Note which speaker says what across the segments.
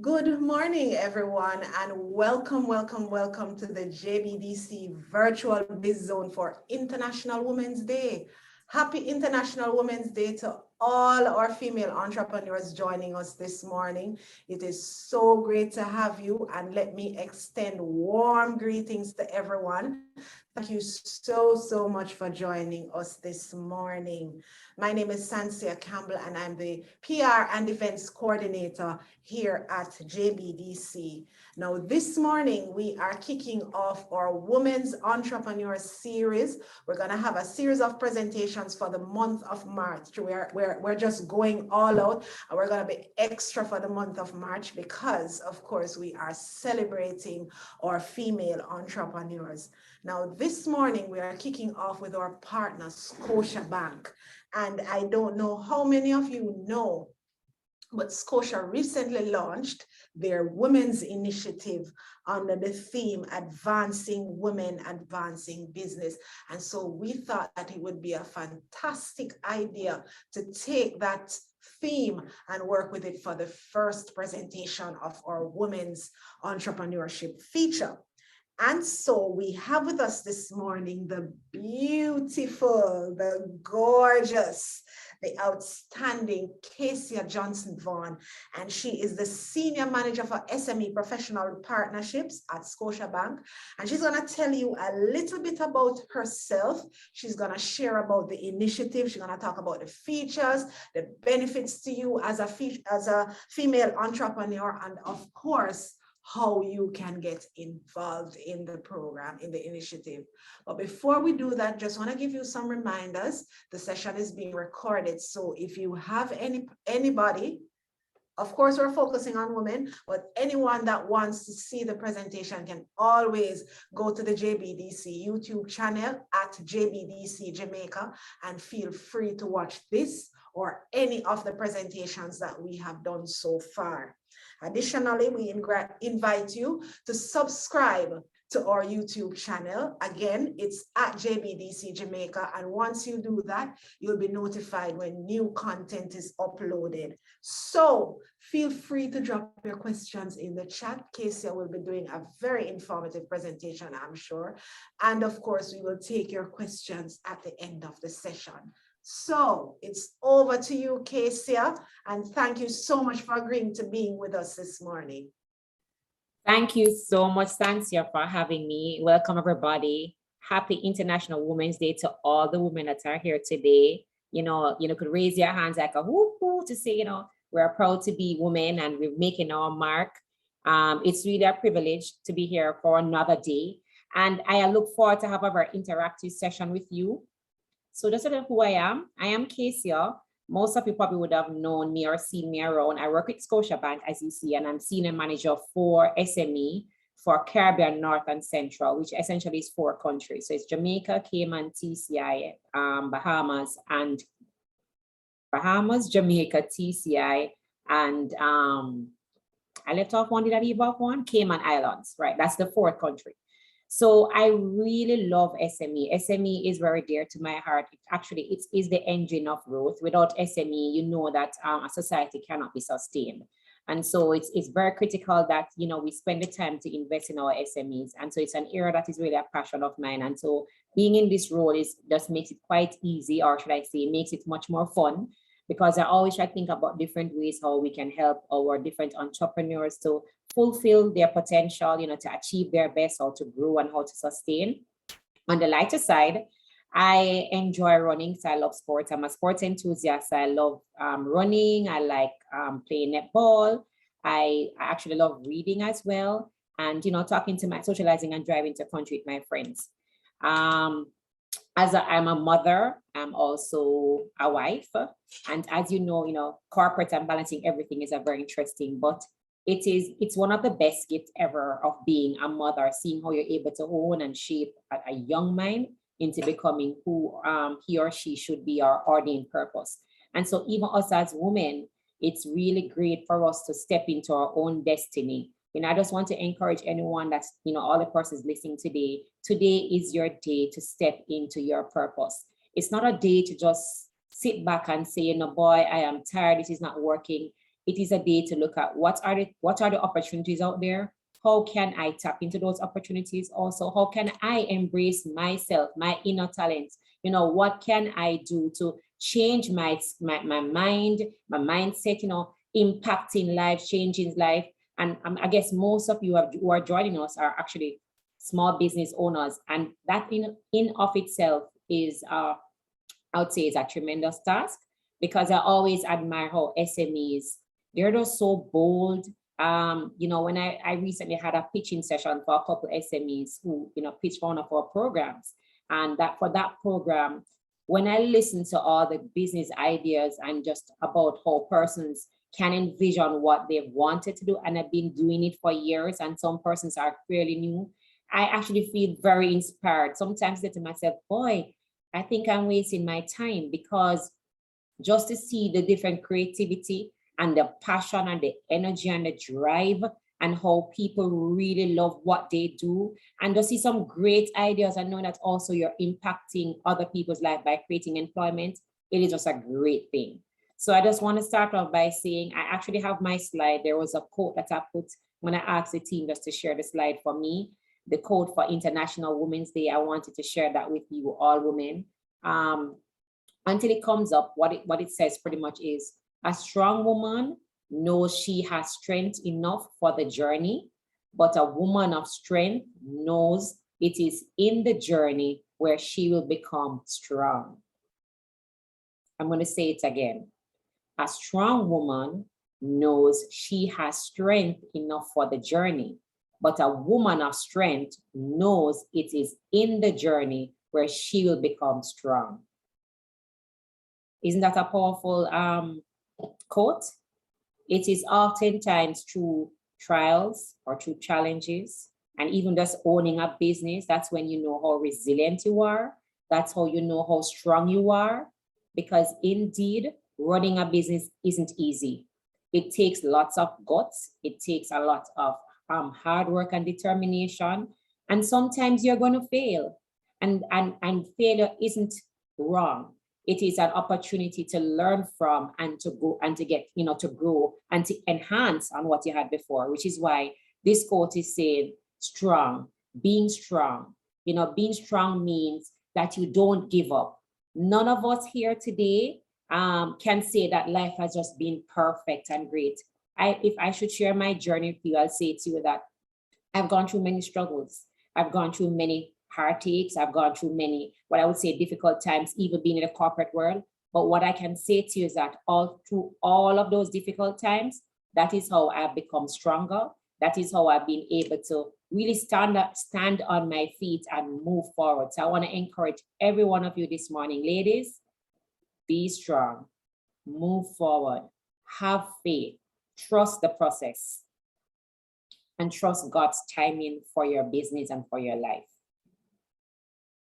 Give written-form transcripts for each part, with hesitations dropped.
Speaker 1: Good morning, everyone, and welcome to the JBDC Virtual Biz Zone for International Women's Day. Happy International Women's Day to all our female entrepreneurs joining us this morning. It is so great to have you, and let me extend warm greetings to everyone. Thank you so much for joining us this morning. My name is Sansia Campbell, and I'm the PR and Events Coordinator here at JBDC. Now, this morning, we are kicking off our Women's Entrepreneur Series. We're going to have a series of presentations for the month of March. We're just going all out, and we're going to be extra for the month of March because, of course, we are celebrating our female entrepreneurs. Now, this morning, we are kicking off with our partner, Scotiabank. And I don't know how many of you know, but Scotia recently launched their women's initiative under the theme Advancing Women, Advancing Business. And so we thought that it would be a fantastic idea to take that theme and work with it for the first presentation of our Women's Entrepreneurship feature. And so we have with us this morning the beautiful, the gorgeous, the outstanding Kaysia Johnson-Vaughan, and she is the Senior Manager for SME Professional Partnerships at Scotiabank. And she's going to tell you a little bit about herself. She's going to share about the initiative. She's going to talk about the features, the benefits to you as a female entrepreneur, and of course, how you can get involved in the program, in the initiative. But before we do that, just want to give you some reminders. The session is being recorded. So if you have anybody, of course, we're focusing on women, but anyone that wants to see the presentation can always go to the JBDC YouTube channel at JBDC Jamaica and feel free to watch this or any of the presentations that we have done so far. Additionally, we invite you to subscribe to our YouTube channel. Again, it's at JBDC Jamaica. And once you do that, you'll be notified when new content is uploaded. So feel free to drop your questions in the chat. Kaysia will be doing a very informative presentation, I'm sure. And of course, we will take your questions at the end of the session. So it's over to you, Kaysia, and thank you so much for agreeing to being with us this morning.
Speaker 2: Thank you so much, Sansia, for having me. Welcome, everybody. Happy International Women's Day to all the women that are here today. You could raise your hands like a whoop to say, we're proud to be women and we're making our mark. It's really a privilege to be here for another day. And I look forward to have a very interactive session with you. So just sort of who I am Kaysia. Most of you probably would have known me or seen me around. I work with Scotiabank, as you see, and I'm Senior Manager for SME for Caribbean, North and Central, which essentially is 4 countries. So it's Jamaica, Cayman, TCI, Bahamas, Jamaica, TCI, and I left off one, did I leave off one? Cayman Islands, right? That's the 4th country. So I really love SME. SME is very dear to my heart. It is the engine of growth. Without SME, you know that a society cannot be sustained. And so it's very critical that, we spend the time to invest in our SMEs. And so it's an area that is really a passion of mine. And so being in this role just makes it quite easy, or should I say, makes it much more fun, because I always try to think about different ways how we can help our different entrepreneurs to fulfill their potential, to achieve their best, or to grow and how to sustain. On the lighter side, I enjoy running, so I love sports. I'm a sports enthusiast. I love running. I like playing netball. I actually love reading as well. And, socializing and driving to country with my friends. I'm a mother, I'm also a wife. And as you know, corporate and balancing everything is a very interesting, but it's one of the best gifts ever of being a mother, seeing how you're able to own and shape a young mind into becoming who he or she should be, our ordained purpose. And so even us as women, it's really great for us to step into our own destiny. I just want to encourage anyone that's, all the persons listening today. Today is your day to step into your purpose. It's not a day to just sit back and say, boy, I am tired, this is not working. it is a day to look at what are the opportunities out there. How can I tap into those opportunities? Also, how can I embrace myself, my inner talents? You know, what can I do to change my mind, my mindset, you know, impacting life, changing life. And I guess most of you who are joining us are actually small business owners. And that in of itself is, I would say, is a tremendous task, because I always admire how SMEs, they're just so bold. You know, when I recently had a pitching session for a couple SMEs who, you know, pitched for one of our programs. And that for that program, when I listen to all the business ideas and just about how persons can envision what they've wanted to do and have been doing it for years, and some persons are fairly new, I actually feel very inspired. Sometimes I say to myself, boy, I think I'm wasting my time, because just to see the different creativity and the passion and the energy and the drive and how people really love what they do, and to see some great ideas and know that also you're impacting other people's life by creating employment, it is just a great thing. So I just want to start off by saying, I actually have my slide. There was a quote that I put when I asked the team just to share the slide for me, the quote for International Women's Day. I wanted to share that with you, all women. Until it comes up, what it says pretty much is, a strong woman knows she has strength enough for the journey, but a woman of strength knows it is in the journey where she will become strong. I'm going to say it again. A strong woman knows she has strength enough for the journey, but a woman of strength knows it is in the journey where she will become strong. Isn't that a powerful quote? It is oftentimes through trials or through challenges, and even just owning a business, that's when you know how resilient you are. That's how you know how strong you are, because indeed, running a business isn't easy. It takes lots of guts. It takes a lot of hard work and determination. And sometimes you're going to fail, and failure isn't wrong. It is an opportunity to learn from and to go and to get, you know, to grow and to enhance on what you had before, which is why this quote is saying strong, being strong. You know, being strong means that you don't give up. None of us here today can say that life has just been perfect and great. If I should share my journey with you, I'll say to you that I've gone through many struggles. I've gone through many heartaches. I've gone through many, what I would say, difficult times, even being in the corporate world. But what I can say to you is that through all of those difficult times, that is how I've become stronger. That is how I've been able to really stand on my feet and move forward. So I want to encourage every one of you this morning, ladies, be strong, move forward, have faith, trust the process, and trust God's timing for your business and for your life.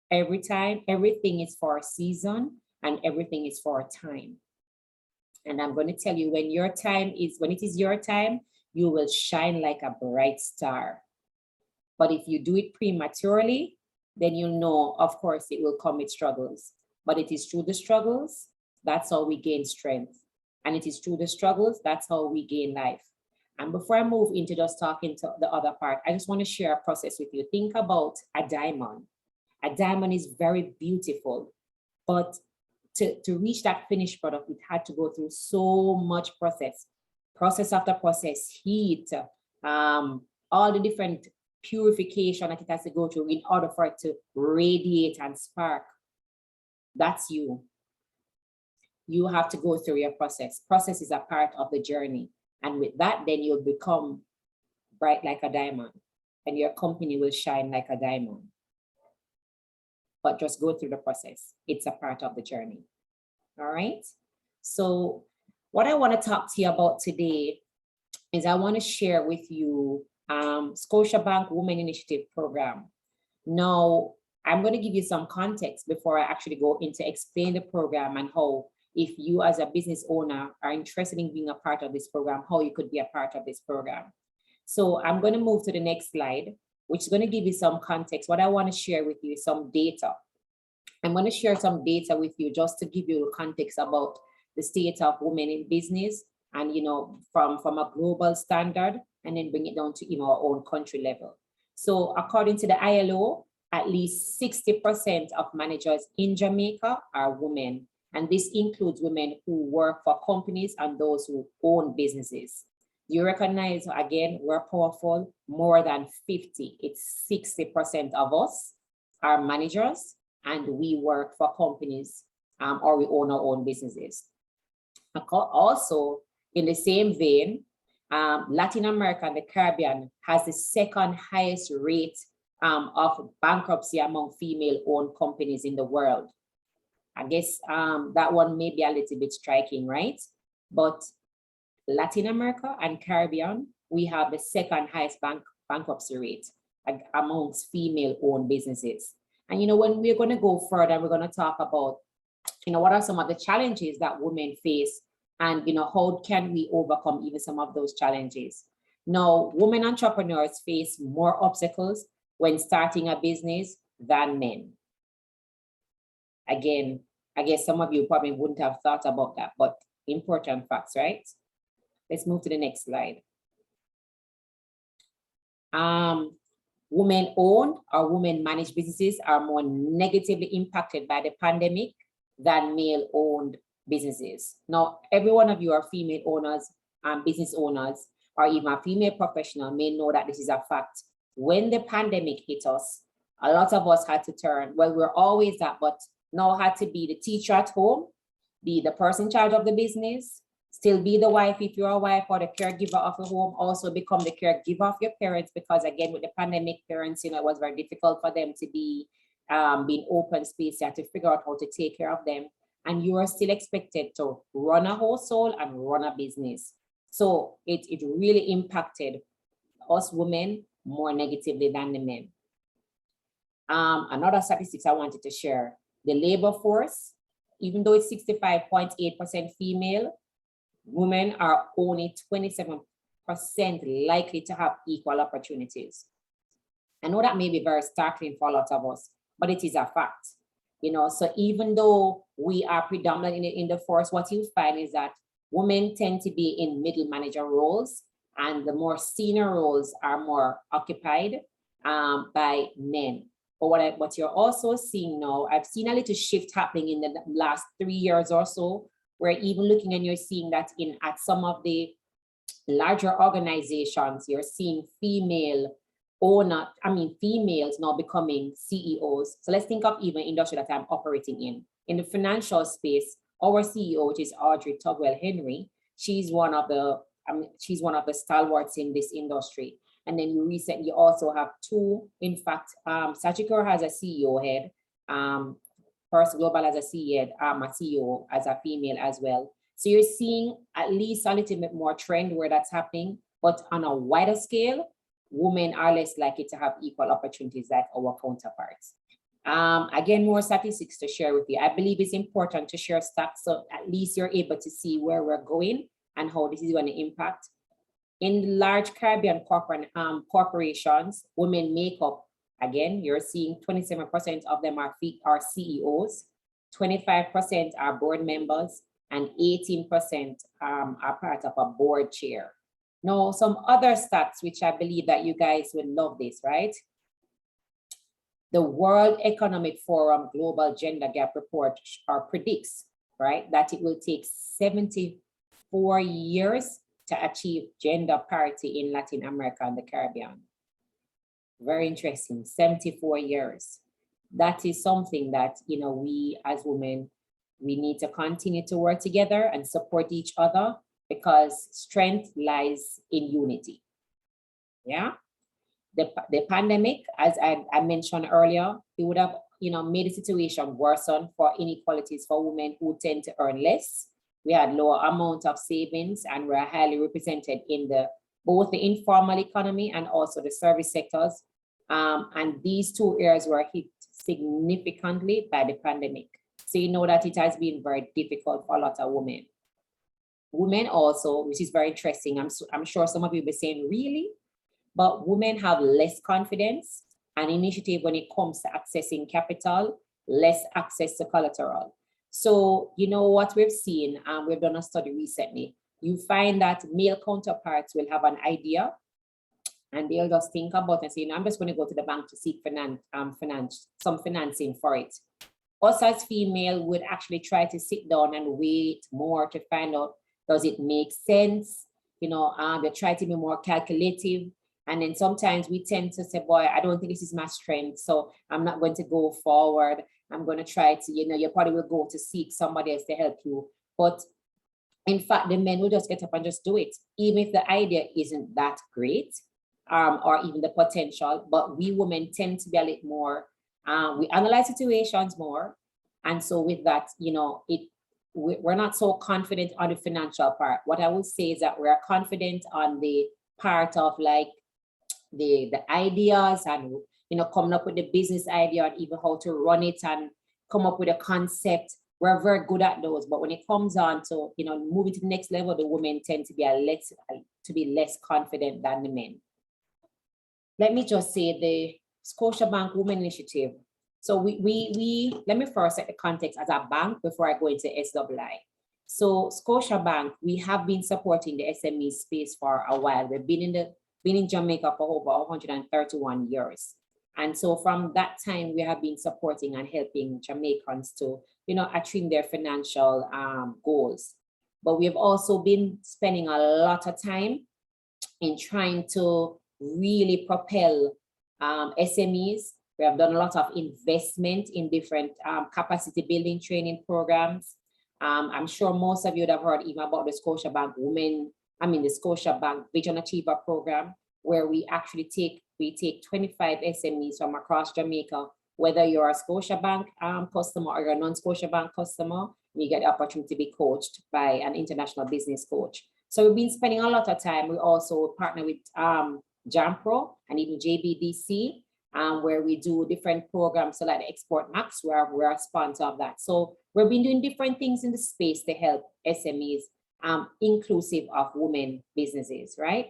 Speaker 2: Every time, everything is for a season and everything is for a time. And I'm going to tell you, when it is your time, you will shine like a bright star. But if you do it prematurely, then you know, of course, it will come with struggles. But it is through the struggles, that's how we gain strength. And it is through the struggles, that's how we gain life. And before I move into just talking to the other part, I just want to share a process with you. Think about a diamond. A diamond is very beautiful, but to reach that finished product, it had to go through so much process after process, heat, all the different purification that it has to go through in order for it to radiate and spark. That's you. You have to go through your process. Process is a part of the journey. And with that, then you'll become bright like a diamond, and your company will shine like a diamond. But just go through the process. It's a part of the journey. All right. So what I want to talk to you about today is I want to share with you Scotiabank Women Initiative Program. Now, I'm going to give you some context before I actually go into explain the program and how, if you as a business owner are interested in being a part of this program, how you could be a part of this program. So I'm going to move to the next slide, which is going to give you some context. What I want to share with you is some data. I'm going to share some data with you just to give you context about the state of women in business and, from a global standard, and then bring it down to, our own country level. So according to the ILO, at least 60% of managers in Jamaica are women. And this includes women who work for companies and those who own businesses. You recognize, again, we're powerful, more than 50. It's 60% of us are managers, and we work for companies or we own our own businesses. Also, in the same vein, Latin America and the Caribbean has the second highest rate of bankruptcy among female-owned companies in the world. I guess that one may be a little bit striking, right? But Latin America and Caribbean, we have the second highest bankruptcy rate amongst female-owned businesses. And, when we're going to go further, we're going to talk about, what are some of the challenges that women face, and, how can we overcome even some of those challenges? Now, women entrepreneurs face more obstacles when starting a business than men. Again, I guess some of you probably wouldn't have thought about that, but important facts, right? Let's move to the next slide. Women-owned or women-managed businesses are more negatively impacted by the pandemic than male-owned businesses. Now, every one of you are female owners and business owners, or even a female professional may know that this is a fact. When the pandemic hit us, a lot of us had to turn, well, we're always that, but now had to be the teacher at home, be the person in charge of the business, still be the wife if you're a wife, or the caregiver of the home, also become the caregiver of your parents, because again, with the pandemic, parents, it was very difficult for them to be being open space. You have to figure out how to take care of them. And you are still expected to run a household and run a business. So it really impacted us women more negatively than the men. Another statistics I wanted to share, the labor force, even though it's 65.8% female, women are only 27% likely to have equal opportunities. I know that may be very startling for a lot of us, but it is a fact. So even though we are predominant in the force, what you find is that women tend to be in middle manager roles, and the more senior roles are more occupied by men. But what you're also seeing now, I've seen a little shift happening in the last 3 years or so, where even looking and you're seeing that at some of the larger organizations, you're seeing females now becoming CEOs. So let's think of even industry that I'm operating in. In the financial space, our CEO, which is Audrey Tugwell Henry, she's one of the stalwarts in this industry. And then we recently also have two, in fact, Sachiko has a CEO head, First Global as a CEO as a female as well. So you're seeing at least a little bit more trend where that's happening, but on a wider scale, women are less likely to have equal opportunities like our counterparts. Again, more statistics to share with you. I believe it's important to share stats so at least you're able to see where we're going and how this is going to impact. In large Caribbean corporations, women make up, again, you're seeing 27% of them are CEOs, 25% are board members, and 18% are part of a board chair. Now, some other stats, which I believe that you guys would love this, right? The World Economic Forum Global Gender Gap Report predicts, right, that it will take 74 years to achieve gender parity in Latin America and the Caribbean. Very interesting, 74 years. That is something that, we as women, we need to continue to work together and support each other, because strength lies in unity. Yeah. The pandemic, as I mentioned earlier, it would have, made the situation worsen for inequalities for women who tend to earn less. We had lower amount of savings, and we're highly represented in both the informal economy and also the service sectors. And these two areas were hit significantly by the pandemic. So you know that it has been very difficult for a lot of women. Women also, which is very interesting, I'm sure some of you will be saying, really? But women have less confidence and initiative when it comes to accessing capital, less access to collateral. So, what we've seen, we've done a study recently, you find that male counterparts will have an idea and they'll just think about it and say, I'm just going to go to the bank to seek some financing for it. Us as female would actually try to sit down and wait more to find out, does it make sense? They try to be more calculative. And then sometimes we tend to say, boy, I don't think this is my strength, so I'm not going to go forward. I'm going to try to, you probably will go to seek somebody else to help you. But in fact, the men will just get up and just do it, even if the idea isn't that great, or even the potential. But we women tend to be a little more, we analyze situations more. And so with that, we're not so confident on the financial part. What I would say is that we're confident on the part of like the ideas and, coming up with the business idea and even how to run it and come up with a concept. We're very good at those. But when it comes on to, moving to the next level, the women tend to be less confident than the men. Let me just say the Scotiabank Women Initiative. So let me first set the context as a bank before I go into SWI. So Scotiabank, we have been supporting the SME space for a while. We've been in Jamaica for over 131 years. And so from that time, we have been supporting and helping Jamaicans to, achieve their financial goals. But we have also been spending a lot of time in trying to really propel SMEs. We have done a lot of investment in different capacity building training programs. I'm sure most of you would have heard even about the Scotiabank the Scotiabank Vision Achiever program, where we actually take 25 SMEs from across Jamaica, whether you're a Scotiabank customer or you're a non-Scotiabank customer, you get the opportunity to be coached by an international business coach. So we've been spending a lot of time. We also partner with JAMPRO and even JBDC, where we do different programs, so like the Export Max, where we're a sponsor of that. So we've been doing different things in the space to help SMEs, inclusive of women businesses, right?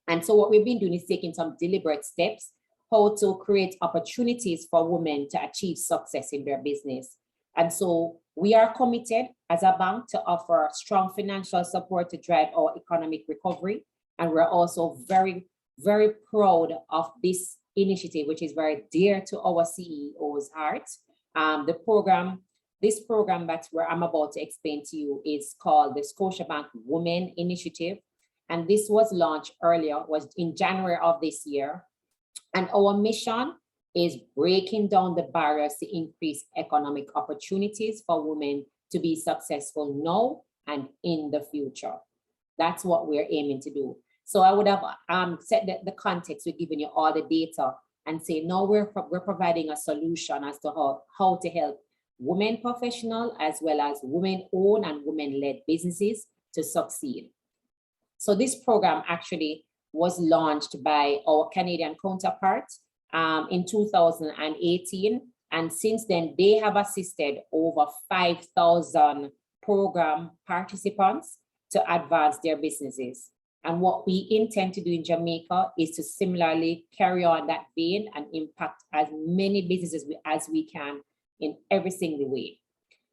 Speaker 2: And so what we've been doing is taking some deliberate steps, how to create opportunities for women to achieve success in their business. And so we are committed as a bank to offer strong financial support to drive our economic recovery. And we're also very, very proud of this initiative, which is very dear to our CEO's heart. This program that's where I'm about to explain to you is called the Scotiabank Women Initiative. And this was launched was in January of this year. And our mission is breaking down the barriers to increase economic opportunities for women to be successful now and in the future. That's what we're aiming to do. So I would have set the context, we're giving you all the data and say, no, we're providing a solution as to how to help women professional as well as women-owned and women-led businesses to succeed. So this program actually was launched by our Canadian counterpart in 2018. And since then, they have assisted over 5,000 program participants to advance their businesses. And what we intend to do in Jamaica is to similarly carry on that vein and impact as many businesses as we can in every single way.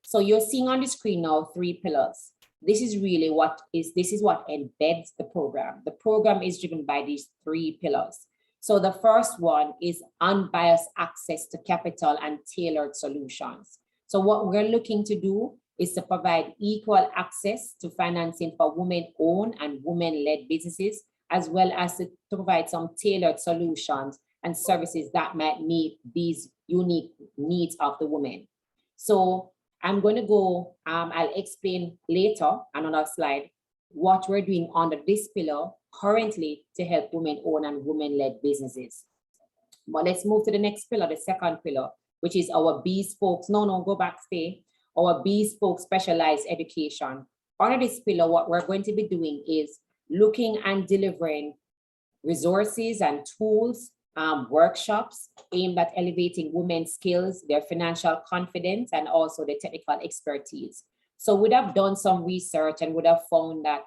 Speaker 2: So you're seeing on the screen now 3 pillars. This is what embeds the program. The program is driven by these 3 pillars. So the first one is unbiased access to capital and tailored solutions. So what we're looking to do is to provide equal access to financing for women-owned and women-led businesses, as well as to provide some tailored solutions and services that might meet these unique needs of the women. So I'm going to go, I'll explain later on another slide what we're doing under this pillar currently to help women-owned and women-led businesses. But let's move to the next pillar, the second pillar, which is our bespoke, go back, stay. Our bespoke specialized education. Under this pillar, what we're going to be doing is looking and delivering resources and tools, workshops aimed at elevating women's skills, their financial confidence, and also the technical expertise. So we'd have done some research and would have found that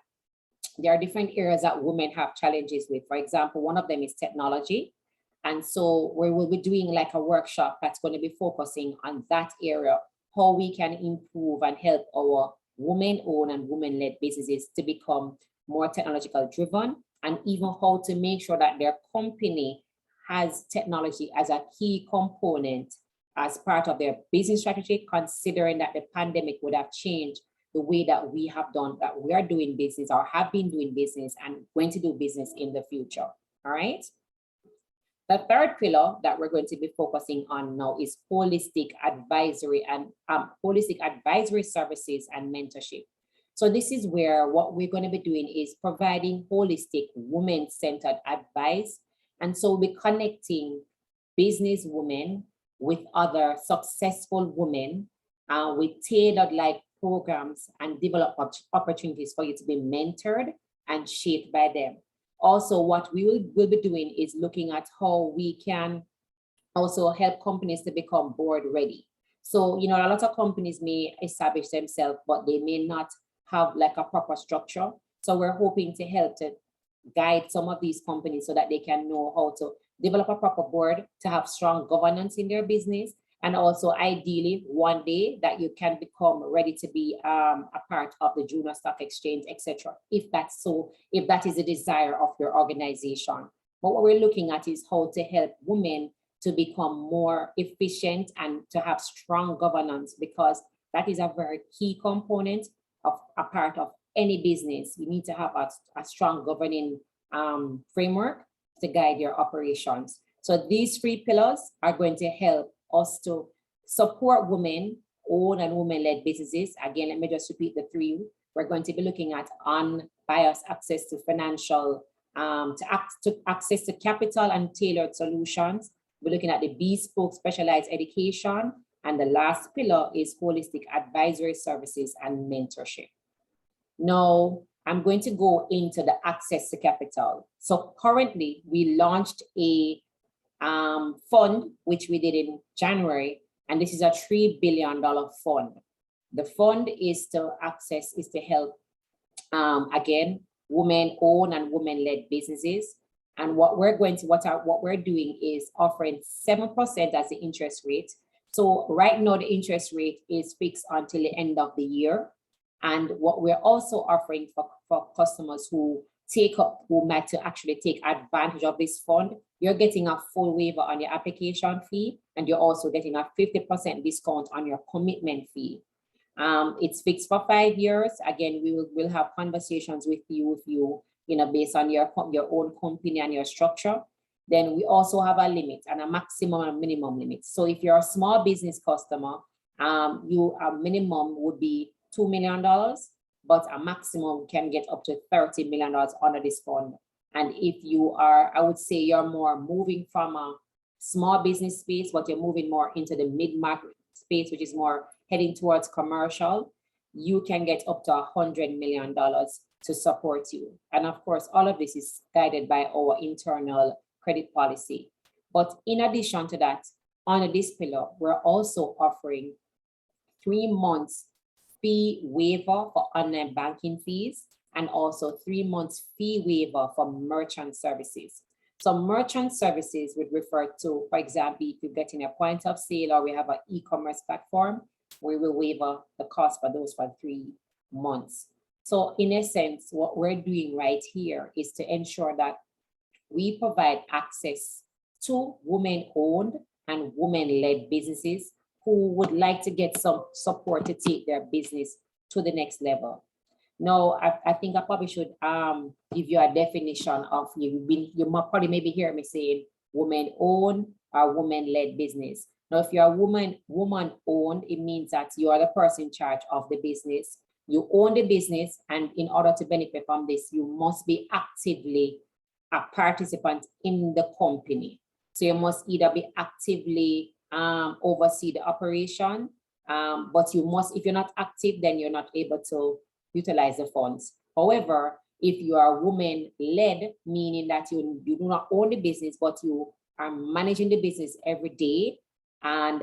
Speaker 2: there are different areas that women have challenges with. For example, one of them is technology. And so we will be doing like a workshop that's going to be focusing on that area, how we can improve and help our women-owned and women-led businesses to become more technological driven, and even how to make sure that their company has technology as a key component as part of their business strategy, considering that the pandemic would have changed the way that we are doing business or have been doing business and going to do business in the future. All right. The third pillar that we're going to be focusing on now is holistic advisory services and mentorship. So this is where what we're going to be doing is providing holistic women-centered advice. And so we're connecting business women with other successful women with tailored like programs and develop opportunities for you to be mentored and shaped by them. Also, what we will be doing is looking at how we can also help companies to become board ready. So, you know, a lot of companies may establish themselves, but they may not have like a proper structure. So we're hoping to help to guide some of these companies so that they can know how to develop a proper board, to have strong governance in their business, and also ideally one day that you can become ready to be a part of the junior stock exchange, etc. If that is the desire of your organization. But what we're looking at is how to help women to become more efficient and to have strong governance, because that is a very key component of a part of any business. You need to have a strong governing framework to guide your operations. So these three pillars are going to help us to support women-owned and women-led businesses. Again, let me just repeat the three. We're going to be looking at unbiased access to financial, access to capital and tailored solutions. We're looking at the bespoke specialized education. And the last pillar is holistic advisory services and mentorship. Now, I'm going to go into the access to capital. So currently, we launched a fund, which we did in January, and this is a $3 billion fund. The fund is to help, again, women-owned and women-led businesses. And what we're doing is offering 7% as the interest rate. So right now, the interest rate is fixed until the end of the year. And what we're also offering for customers who might actually take advantage of this fund, you're getting a full waiver on your application fee, and you're also getting a 50% discount on your commitment fee. It's fixed for 5 years. Again, we'll have conversations with you, based on your own company and your structure. Then we also have a limit and a maximum and minimum limit. So if you're a small business customer, your minimum would be $2 million, but a maximum can get up to $30 million under this fund. And if you are, I would say you're more moving from a small business space, but you're moving more into the mid-market space, which is more heading towards commercial, you can get up to $100 million to support you. And of course, all of this is guided by our internal credit policy. But in addition to that, under this pillar, we're also offering 3 months fee waiver for online banking fees, and also 3 months fee waiver for merchant services. So merchant services would refer to, for example, if you're getting a point of sale or we have an e-commerce platform, we will waiver the cost for those for 3 months. So in essence, what we're doing right here is to ensure that we provide access to women-owned and women-led businesses who would like to get some support to take their business to the next level. Now, I think I probably should give you a definition of, you probably maybe hear me saying women-owned or women-led business. Now, if you're a woman-owned, it means that you are the person in charge of the business. You own the business, and in order to benefit from this, you must be actively a participant in the company. So you must either be actively oversee the operation, but you must, if you're not active, then you're not able to utilize the funds. However, if you are woman-led, meaning that you do not own the business, but you are managing the business every day, and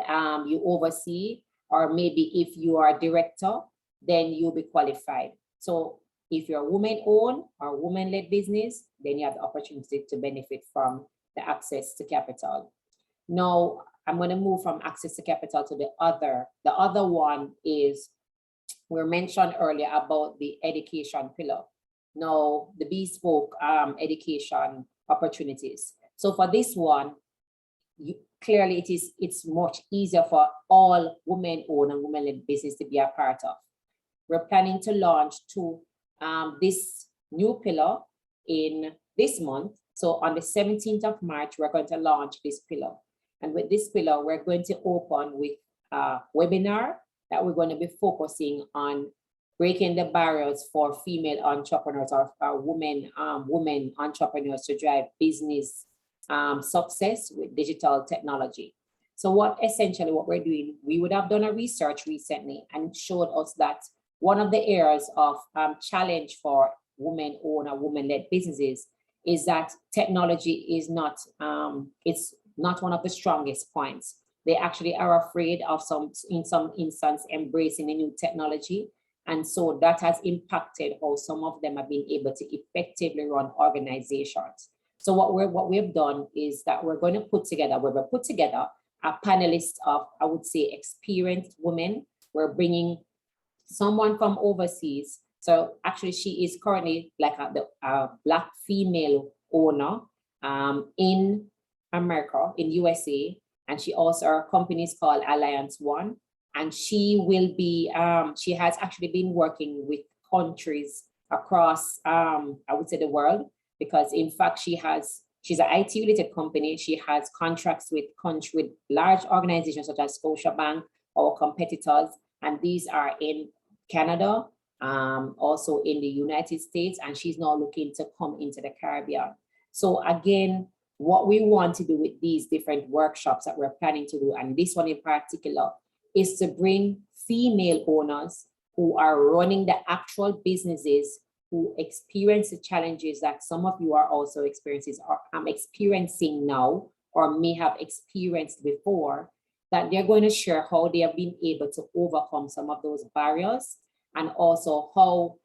Speaker 2: you oversee, or maybe if you are a director, then you'll be qualified. So if you're a woman-owned or woman-led business, then you have the opportunity to benefit from the access to capital. Now, I'm going to move from access to capital to the other. The other one is we mentioned earlier about the education pillar. Now, the bespoke education opportunities. So for this one, clearly it's much easier for all women-owned and women-led business to be a part of. We're planning to launch this new pillar in this month. So on the 17th of March, we're going to launch this pillar. And with this pillar, we're going to open with a webinar that we're going to be focusing on breaking the barriers for female entrepreneurs or women entrepreneurs to drive business success with digital technology. So essentially what we're doing, we would have done a research recently and showed us that one of the areas of challenge for women-owned or women-led businesses is that technology is not, it's not one of the strongest points. They actually are afraid of in some instance, embracing the new technology. And so that has impacted how some of them have been able to effectively run organizations. So what we've done is that we're going to put together a panelist of, I would say, experienced women. We're bringing someone from overseas. So actually she is currently like a Black female owner in America, in USA. And she also, her company is called Alliance One. And she will be, she has actually been working with countries across, I would say, the world, because in fact, she's an IT related company. She has contracts with large organizations such as Scotiabank, our competitors, and these are in Canada, also in the United States, and she's now looking to come into the Caribbean. So again, what we want to do with these different workshops that we're planning to do, and this one in particular, is to bring female owners who are running the actual businesses, who experience the challenges that some of you are also experiencing now, or may have experienced before, that they're going to share how they have been able to overcome some of those barriers, and also how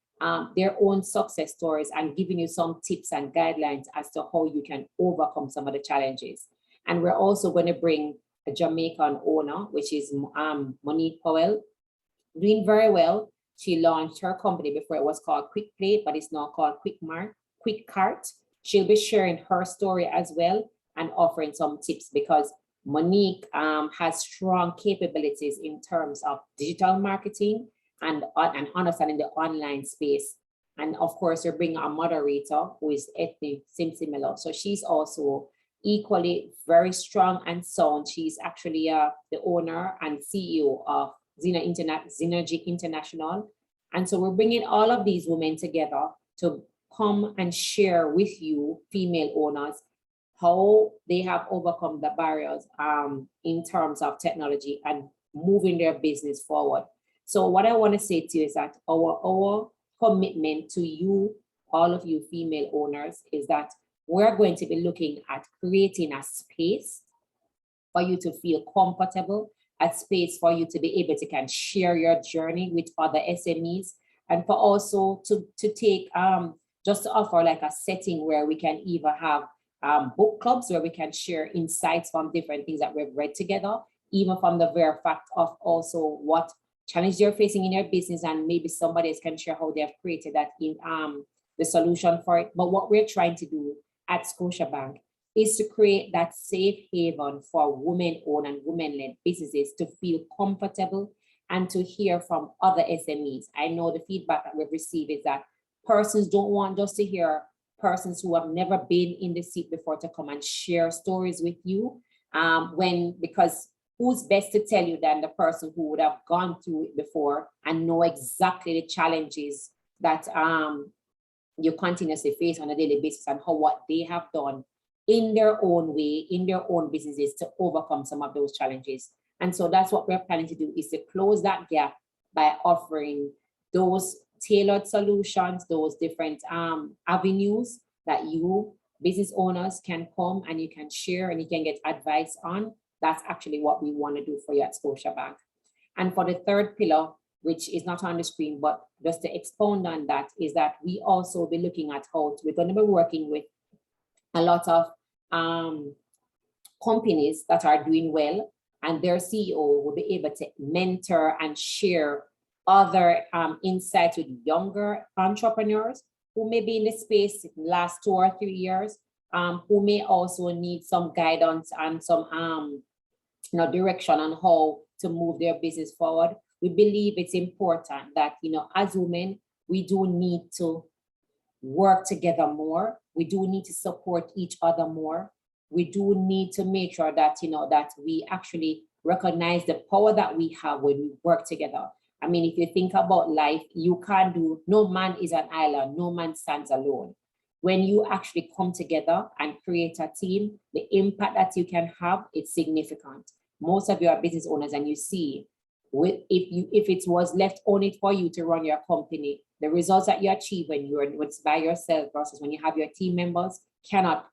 Speaker 2: their own success stories, and giving you some tips and guidelines as to how you can overcome some of the challenges. And we're also going to bring a Jamaican owner, which is Monique Powell, doing very well. She launched her company before it was called Quick Plate, but it's now called Quick Cart. She'll be sharing her story as well and offering some tips, because Monique has strong capabilities in terms of digital marketing and understanding the online space. And of course, you're bringing a moderator who is ethnic similar. So she's also equally very strong and sound. She's actually the owner and CEO of Synergy International. And so we're bringing all of these women together to come and share with you, female owners, how they have overcome the barriers in terms of technology and moving their business forward. So what I want to say to you is that our commitment to you, all of you female owners, is that we're going to be looking at creating a space for you to feel comfortable, a space for you to be able to can share your journey with other SMEs, and for also to take, just to offer like a setting where we can either have book clubs where we can share insights from different things that we've read together, even from the very fact of also what challenge you're facing in your business, and maybe somebody else can share how they have created that in the solution for it. But what we're trying to do at Scotiabank is to create that safe haven for women-owned and women-led businesses to feel comfortable and to hear from other SMEs. I know the feedback that we've received is that persons don't want just to hear persons who have never been in the seat before to come and share stories with you, because who's best to tell you than the person who would have gone through it before and know exactly the challenges that you continuously face on a daily basis, and how what they have done in their own way, in their own businesses, to overcome some of those challenges. And so that's what we're planning to do, is to close that gap by offering those tailored solutions, those different avenues that you business owners can come and you can share and you can get advice on. That's actually what we want to do for you at Scotiabank. And for the third pillar, which is not on the screen, but just to expound on that, is that we also be looking at how we're going to be working with a lot of companies that are doing well, and their CEO will be able to mentor and share other insights with younger entrepreneurs who may be in the space in the last 2 or 3 years, who may also need some guidance and some direction on how to move their business forward. We believe it's important that, as women, we do need to work together more. We do need to support each other more. We do need to make sure that, that we actually recognize the power that we have when we work together. I mean, if you think about life, you can't do, no man is an island, no man stands alone. When you actually come together and create a team, the impact that you can have, it's significant. Most of you are business owners, and you see, if it was left only for you to run your company, the results that you achieve when it's by yourself versus when you have your team members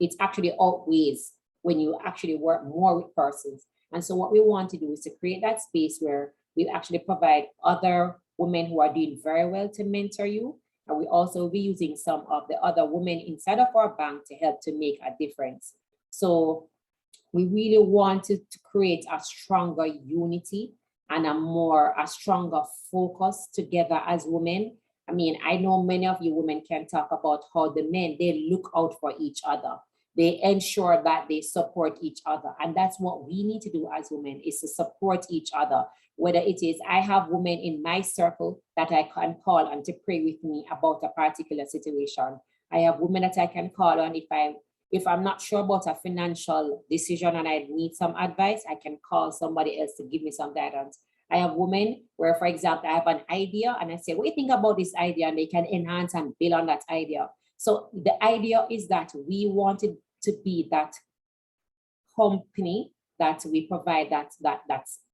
Speaker 2: it's actually outweighs when you actually work more with persons. And so what we want to do is to create that space where we actually provide other women who are doing very well to mentor you. And we also will be using some of the other women inside of our bank to help to make a difference. So we really want to create a stronger unity and a stronger focus together as women. I mean, I know many of you women can talk about how the men, they look out for each other. They ensure that they support each other. And that's what we need to do as women, is to support each other. Whether it is, I have women in my circle that I can call on to pray with me about a particular situation. I have women that I can call on if I'm not sure about a financial decision and I need some advice, I can call somebody else to give me some guidance. I have women where, for example, I have an idea and I say, what do you think about this idea? And they can enhance and build on that idea. So the idea is that we wanted to be that company that we provide that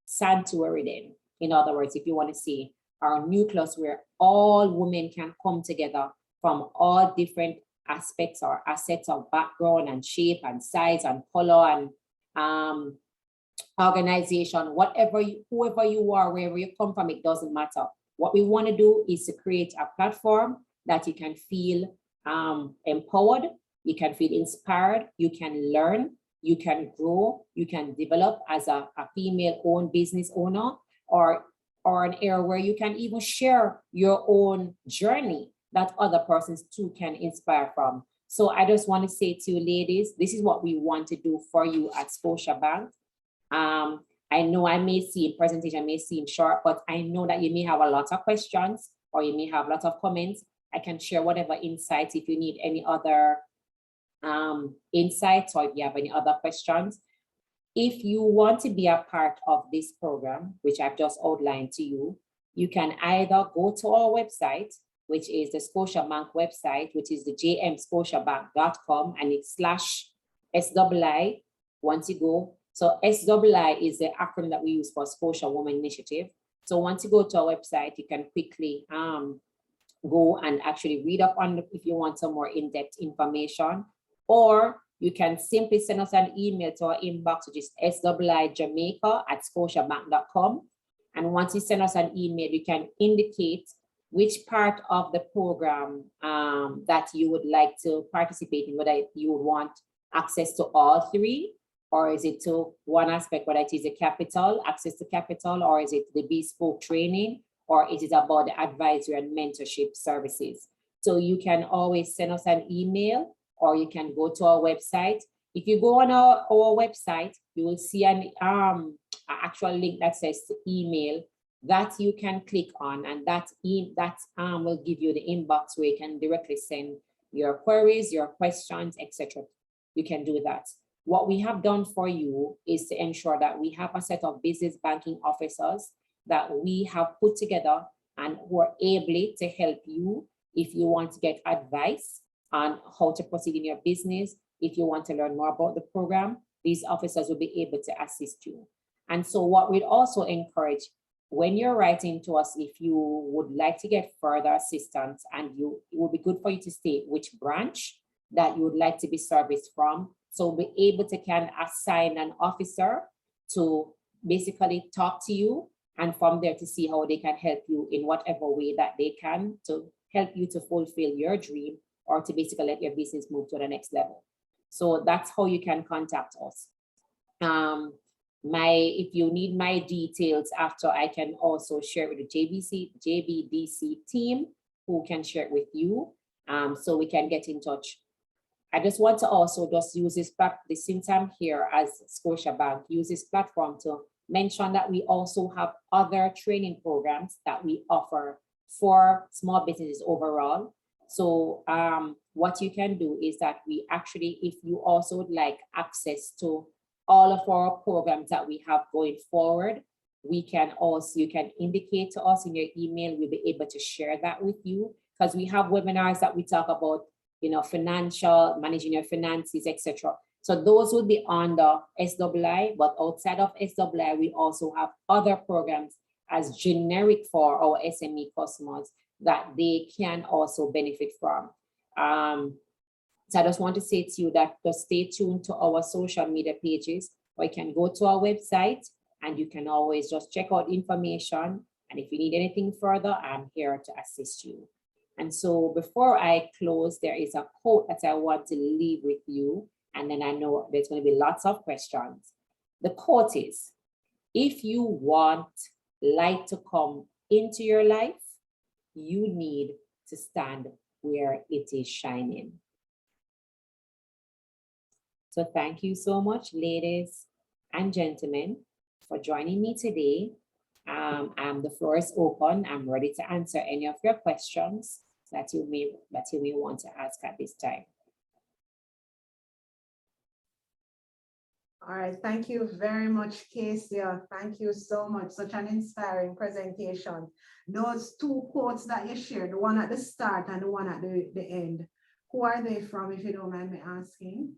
Speaker 2: sanctuary then. In other words, if you want to see our nucleus where all women can come together from all different aspects or assets of background and shape and size and color and organization, whoever you are, wherever you come from, it doesn't matter. What we want to do is to create a platform that you can feel empowered, you can feel inspired, you can learn, you can grow, you can develop as a female-owned business owner, or an area where you can even share your own journey that other persons too can inspire from. So I just want to say to you ladies, this is what we want to do for you at Scotiabank. I know I may seem short, but I know that you may have a lot of questions or you may have a lot of comments. I can share whatever insights if you need any other insights or if you have any other questions. If you want to be a part of this program, which I've just outlined to you, you can either go to our website, which is the Scotiabank website, which is the jmscotiabank.com, and it's /SII once you go. So SII is the acronym that we use for Scotia Women Initiative. So once you go to our website, you can quickly go and actually read up on if you want some more in-depth information, or you can simply send us an email to our inbox, which is SII-Jamaica@scotiabank.com. And once you send us an email, you can indicate which part of the program that you would like to participate in, whether you would want access to all three, or is it to one aspect, whether it is the capital, access to capital, or is it the bespoke training, or is it about the advisory and mentorship services? So you can always send us an email, or you can go to our website. If you go on our website, you will see an actual link that says to email that you can click on, and that will give you the inbox where you can directly send your queries, your questions, etc. You can do that. What we have done for you is to ensure that we have a set of business banking officers that we have put together and who are able to help you if you want to get advice on how to proceed in your business. If you want to learn more about the program, these officers will be able to assist you. And so what we'd also encourage, when you're writing to us, if you would like to get further assistance, and it would be good for you to state which branch that you would like to be serviced from. So we'll be able to assign an officer to basically talk to you, and from there to see how they can help you in whatever way that they can to help you to fulfill your dream, or to basically let your business move to the next level. So that's how you can contact us. if you need my details after, I can also share with the JBDC team, who can share it with you, so we can get in touch. I just want to also just use since I'm here as Scotiabank, use this platform to mention that we also have other training programs that we offer for small businesses overall. So what you can do is that we actually, if you also would like access to all of our programs that we have going forward, you can indicate to us in your email. We'll be able to share that with you, because we have webinars that we talk about, financial, managing your finances, etc. So those would be on the SWI, but outside of SWI, we also have other programs as generic for our SME customers that they can also benefit from. So I just want to say to you that just stay tuned to our social media pages, or you can go to our website and you can always just check out information. And if you need anything further, I'm here to assist you. And so before I close, there is a quote that I want to leave with you. And then I know there's going to be lots of questions. The quote is, if you want light to come into your life, you need to stand where it is shining. So thank you so much, ladies and gentlemen, for joining me today. The floor is open. I'm ready to answer any of your questions that you may want to ask at this time.
Speaker 1: All right, thank you very much, Kaysia. Thank you so much. Such an inspiring presentation. Those two quotes that you shared, the one at the start and the one at the end, who are they from, if you don't mind me asking?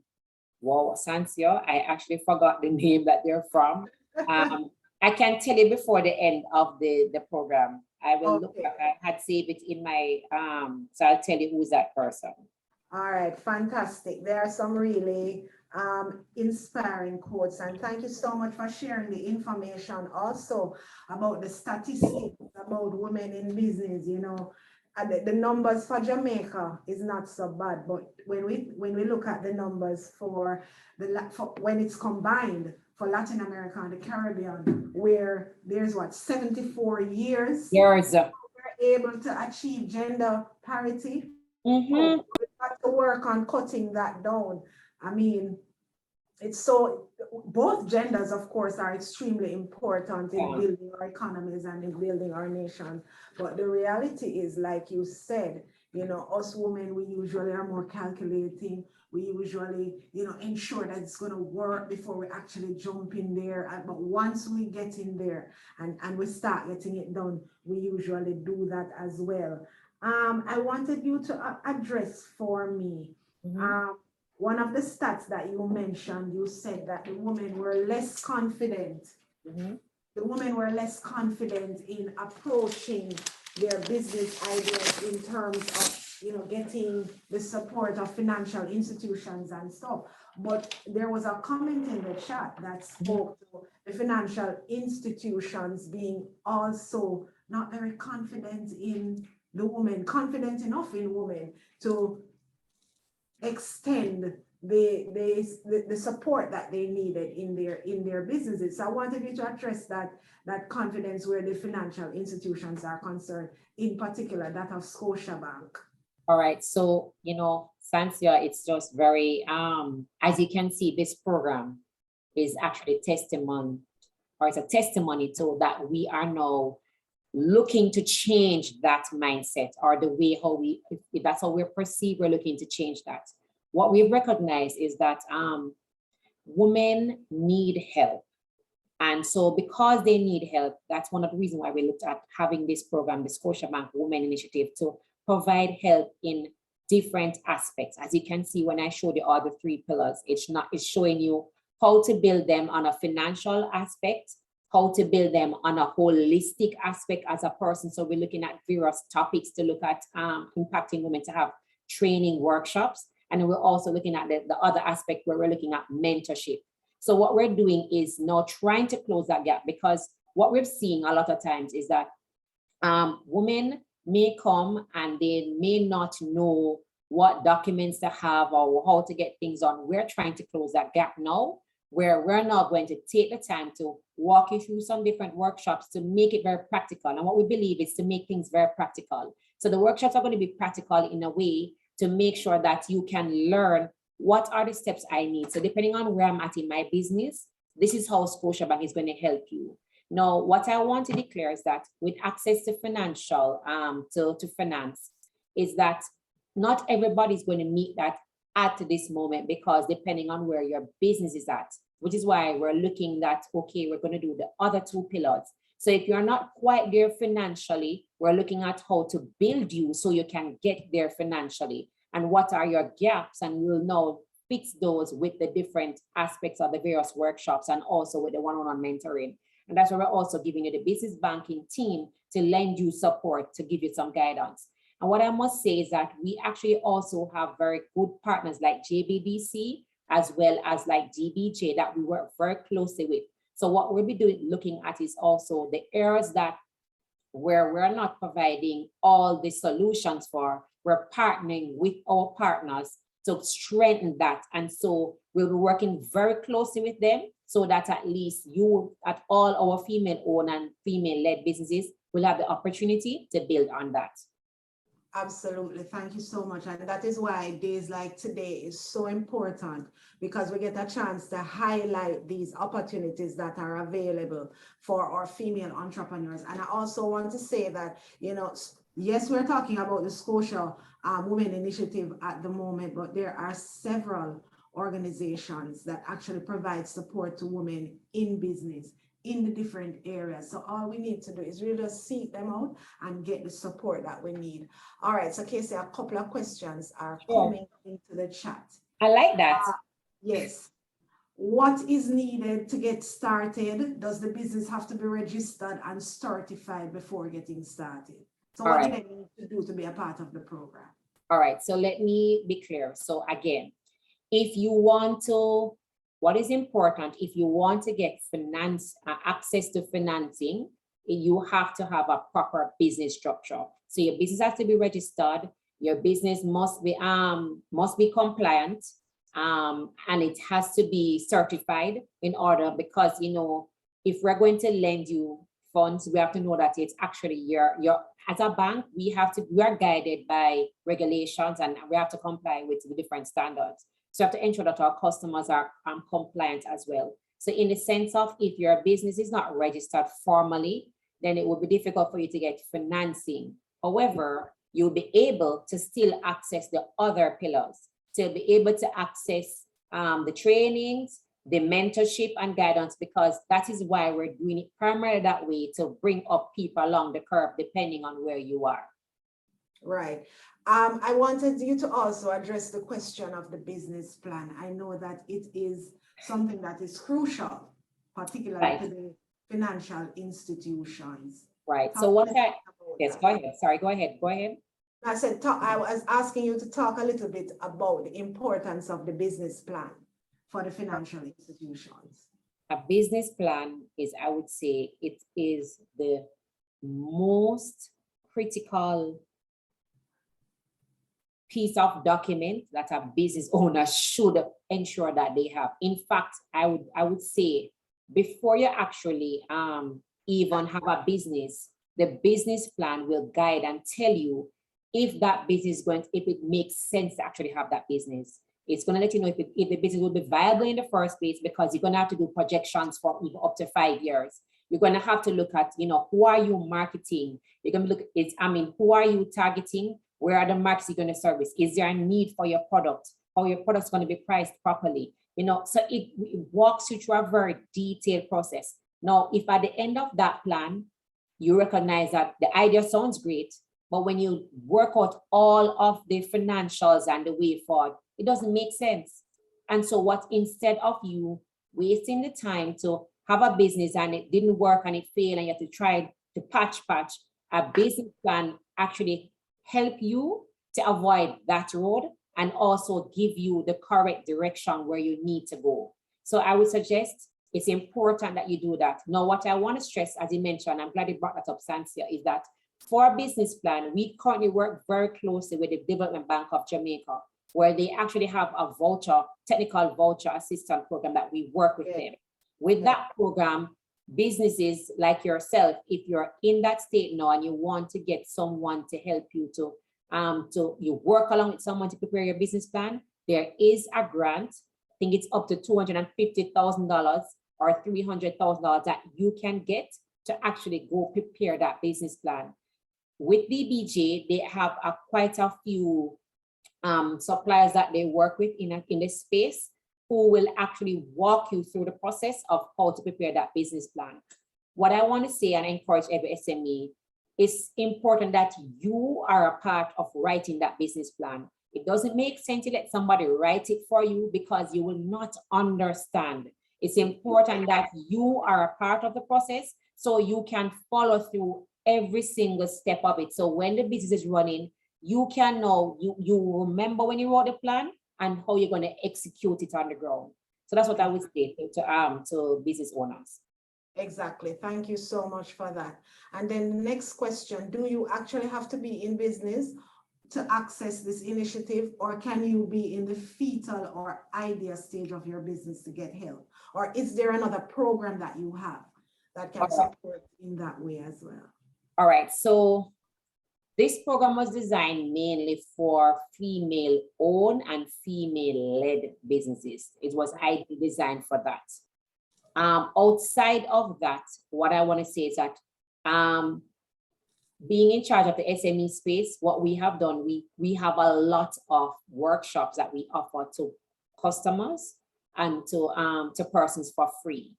Speaker 2: Wow, Sancio, I actually forgot the name that they're from. I can tell you before the end of the program. I will look back. I had saved it in my, so I'll tell you who's that person.
Speaker 1: All right, fantastic. There are some really inspiring quotes, and thank you so much for sharing the information also about the statistics about women in business. The numbers for Jamaica is not so bad, but when we look at the numbers for when it's combined for Latin America and the Caribbean, where there's 74 years we're able to achieve gender parity.
Speaker 2: Mm-hmm.
Speaker 1: We've got to work on cutting that down. I mean, it's so, both genders, of course, are extremely important in building our economies and in building our nation. But the reality is, like you said, us women, we usually are more calculating. We usually, ensure that it's going to work before we actually jump in there. But once we get in there and we start getting it done, we usually do that as well. I wanted you to address for me, one of the stats that you mentioned. You said that the women were less confident. The women were less confident in approaching their business ideas in terms of, getting the support of financial institutions and stuff. But there was a comment in the chat that spoke to the financial institutions being also not very confident in the woman, confident enough in women to extend the support that they needed in their businesses. So I wanted you to address that confidence where the financial institutions are concerned, in particular that of Scotiabank.
Speaker 2: All right, so Sansia, it's just very as you can see, this program is actually testimony, or it's a testimony to that we are now looking to change that mindset, or the way how if that's how we're perceived, we're looking to change that. What we recognize is that women need help. And so because they need help, that's one of the reasons why we looked at having this program, the Scotiabank Women Initiative, to provide help in different aspects. As you can see, when I showed you all the 3 pillars, it's showing you how to build them on a financial aspect, how to build them on a holistic aspect as a person. So we're looking at various topics to look at impacting women, to have training workshops. And we're also looking at the other aspect where we're looking at mentorship. So what we're doing is now trying to close that gap, because what we're seeing a lot of times is that women may come and they may not know what documents to have or how to get things on. We're trying to close that gap now, where we're now going to take the time to walk you through some different workshops to make it very practical. And what we believe is to make things very practical. So the workshops are going to be practical in a way to make sure that you can learn what are the steps I need. So depending on where I'm at in my business, this is how Scotiabank is going to help you. Now, what I want to declare is that with access to financial, to finance, is that not everybody is going to meet that at this moment, because depending on where your business is at, which is why we're looking at, okay, we're going to do the other two pillars. So if you're not quite there financially, we're looking at how to build you so you can get there financially, and what are your gaps, and we'll now fix those with the different aspects of the various workshops and also with the one-on-one mentoring. And that's where we're also giving you the business banking team to lend you support, to give you some guidance. And what I must say is that we actually also have very good partners like JBDC, as well as like DBJ, that we work very closely with. So what we'll be looking at is also the areas that where we're not providing all the solutions for, we're partnering with our partners to strengthen that. And so we'll be working very closely with them so that at least you, at all our female-owned and female-led businesses, will have the opportunity to build on that.
Speaker 1: Absolutely. Thank you so much. And that is why days like today is so important, because we get a chance to highlight these opportunities that are available for our female entrepreneurs. And I also want to say that, you know, yes, we're talking about the Scotia Women Initiative at the moment, but there are several organizations that actually provide support to women in business in the different areas. So all we need to do is really just seek them out and get the support that we need. All right, so Kaysia, a couple of questions are coming into the chat.
Speaker 2: I like that.
Speaker 1: Yes. What is needed to get started? Does the business have to be registered and certified before getting started? So what do they need to do to be a part of the program?
Speaker 2: All right, so let me be clear. So again, if you want to, what is important, if you want to get access to financing, you have to have a proper business structure. So your business has to be registered. Your business must be compliant, and it has to be certified in order, because, you know, if we're going to lend you funds, we have to know that it's actually your as a bank, we are guided by regulations, and we have to comply with the different standards. So you have to ensure that our customers are compliant as well. So in the sense of, if your business is not registered formally, then it will be difficult for you to get financing. However, you'll be able to still access the other pillars. So you'll be able to access the trainings, the mentorship and guidance, because that is why we're doing it primarily that way, to bring up people along the curve, depending on where you are.
Speaker 1: Right. I wanted you to also address the question of the business plan. I know that it is something that is crucial, particularly to the financial institutions.
Speaker 2: Right. So yes, go ahead. Sorry, go ahead.
Speaker 1: I said, I was asking you to talk a little bit about the importance of the business plan for the financial institutions.
Speaker 2: A business plan is, I would say, it is the most critical piece of document that a business owner should ensure that they have. In fact, I would say, before you actually even have a business, the business plan will guide and tell you if that business if it makes sense to actually have that business. It's going to let you know if the business will be viable in the first place, because you're going to have to do projections for even up to 5 years. You're going to have to look at, you know, who are you marketing? You're going to look at, who are you targeting? Where are the markets you're going to service? Is there a need for your product? How your product's going to be priced properly? You know, so it walks you through a very detailed process. Now, if at the end of that plan, you recognize that the idea sounds great, but when you work out all of the financials and the way forward, it doesn't make sense. And so instead of you wasting the time to have a business and it didn't work and it failed and you have to try to patch, a business plan actually help you to avoid that road and also give you the correct direction where you need to go. So I would suggest it's important that you do that. Now, what I want to stress, as you mentioned, I'm glad you brought that up, Sansia, is that for a business plan, we currently work very closely with the Development Bank of Jamaica. where they actually have a technical voucher assistance program that we work with them. With that program, businesses like yourself, if you're in that state now and you want to get someone to help you to you work along with someone to prepare your business plan, there is a grant. I think it's up to $250,000 or $300,000 that you can get to actually go prepare that business plan. With BBJ, they have quite a few suppliers that they work with in this space who will actually walk you through the process of how to prepare that business plan. What I want to say and encourage every SME, it's important that you are a part of writing that business plan. It doesn't make sense to let somebody write it for you because you will not understand. It's important that you are a part of the process so you can follow through every single step of it. So when the business is running, you can know, you remember when you wrote the plan and how you're going to execute it on the ground. So that's what I would say to business owners.
Speaker 1: Exactly. Thank you so much for that. And then the next question, do you actually have to be in business to access this initiative, or can you be in the fetal or idea stage of your business to get help? Or is there another program that you have that can support in that way as well?
Speaker 2: All right. So this program was designed mainly for female-owned and female-led businesses. It was ideally designed for that. Outside of that, what I want to say is that being in charge of the SME space, what we have done, we have a lot of workshops that we offer to customers and to persons for free.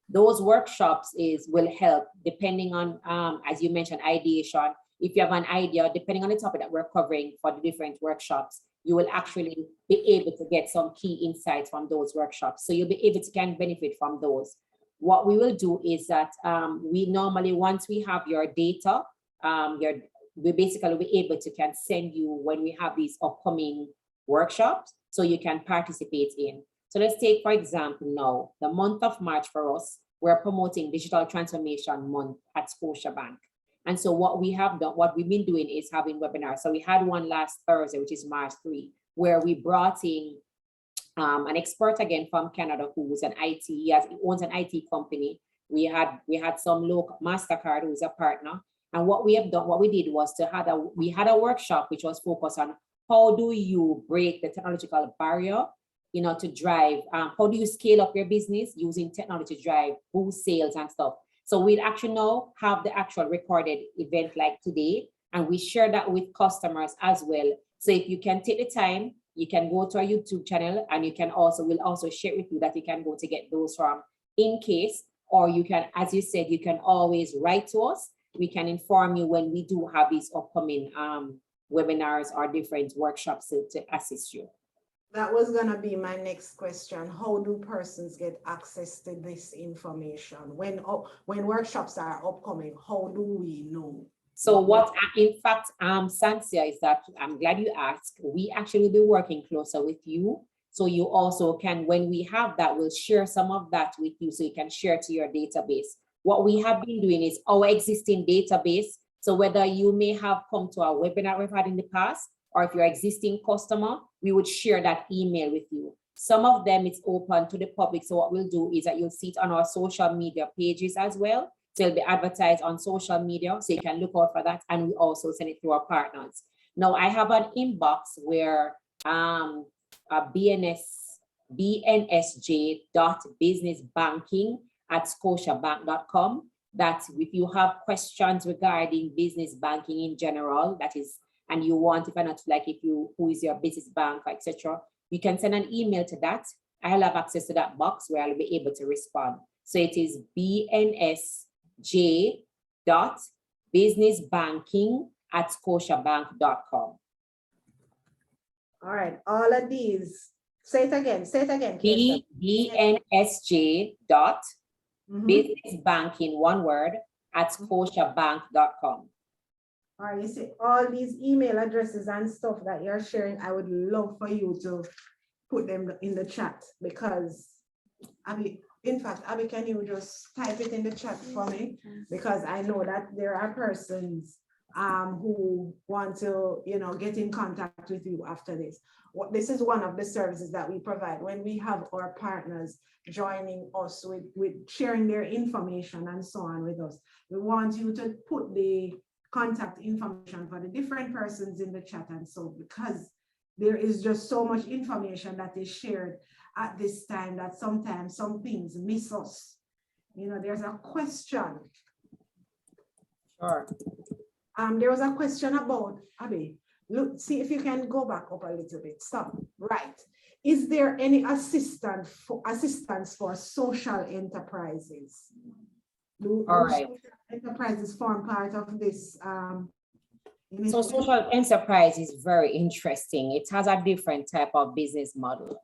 Speaker 2: Those workshops will help depending on, as you mentioned, ideation. If you have an idea, depending on the topic that we're covering for the different workshops, you will actually be able to get some key insights from those workshops. So you'll be able to can benefit from those. What we will do is that we normally, once we have your data, we basically will be able to can send you when we have these upcoming workshops so you can participate in. So let's take, for example, now, the month of March for us, we're promoting Digital Transformation Month at Scotiabank. And so what we have done, what we've been doing is having webinars. So we had one last Thursday, which is March 3, where we brought in an expert again from Canada who was an IT, he owns an IT company. We had some local MasterCard who's a partner. And what we have done, what we did was we had a workshop which was focused on how do you break the technological barrier, to drive, how do you scale up your business using technology to drive boost sales and stuff. So we'd actually now have the actual recorded event like today, and we share that with customers as well. So if you can take the time, you can go to our YouTube channel, and we'll also share with you that you can go to get those from in case, or you can, as you said, you can always write to us. We can inform you when we do have these upcoming webinars or different workshops to assist you.
Speaker 1: That was going to be my next question. How do persons get access to this information? When workshops are upcoming, how do we know?
Speaker 2: So what, in fact, Sansia, is that I'm glad you asked. We actually will be working closer with you. So you also can, when we have that, we'll share some of that with you so you can share to your database. What we have been doing is our existing database. So whether you may have come to a webinar we've had in the past, or if you're an existing customer, we would share that email with you. Some of them it's open to the public. So what we'll do is that you'll see it on our social media pages as well. So it'll be advertised on social media, so you can look out for that. And we also send it to our partners. Now I have an inbox where bnsj.businessbanking@scotiabank.com. That if you have questions regarding business banking in general, that is, and you want, if you're not like, who is your business bank, etc., you can send an email to that. I'll have access to that box where I'll be able to respond. So it is bnsj.businessbanking@scotiabank.com.
Speaker 1: All right, all of these. Say it again.
Speaker 2: bnsj.businessbanking, one word, @scotiabank.com.
Speaker 1: All right, you see all these email addresses and stuff that you're sharing. I would love for you to put them in the chat, because Abby, can you just type it in the chat for me? Because I know that there are persons who want to, get in contact with you after this. This is one of the services that we provide when we have our partners joining us with sharing their information and so on with us. We want you to put the contact information for the different persons in the chat, and so because there is just so much information that is shared at this time that sometimes some things miss us. There's a question.
Speaker 2: Sure.
Speaker 1: There was a question about, Abby, look, see if you can go back up a little bit. Stop. Right. Is there any assistance for social enterprises? Do social enterprises form part of this?
Speaker 2: So social enterprise is very interesting. It has a different type of business model.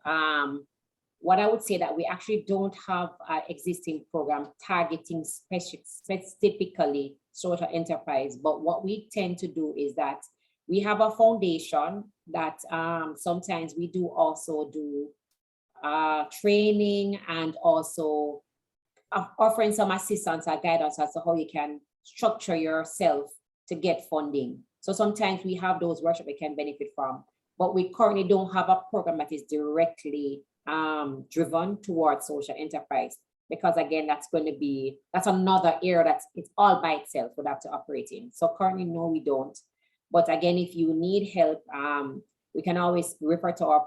Speaker 2: What I would say that we actually don't have an existing program targeting specifically social enterprise, but what we tend to do is that we have a foundation that sometimes we do also do training and also offering some assistance or guidance as to how you can structure yourself to get funding. So sometimes we have those workshops we can benefit from, but we currently don't have a program that is directly driven towards social enterprise, because again, that's another area that it's all by itself would have to operate in. So currently, no, we don't. But again, if you need help, we can always refer to our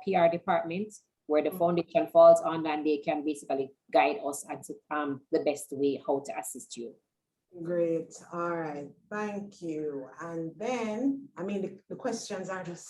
Speaker 2: PR department, where the foundation falls on, and they can basically guide us as the best way how to assist you.
Speaker 1: Great. All right. Thank you. And then, the questions are just.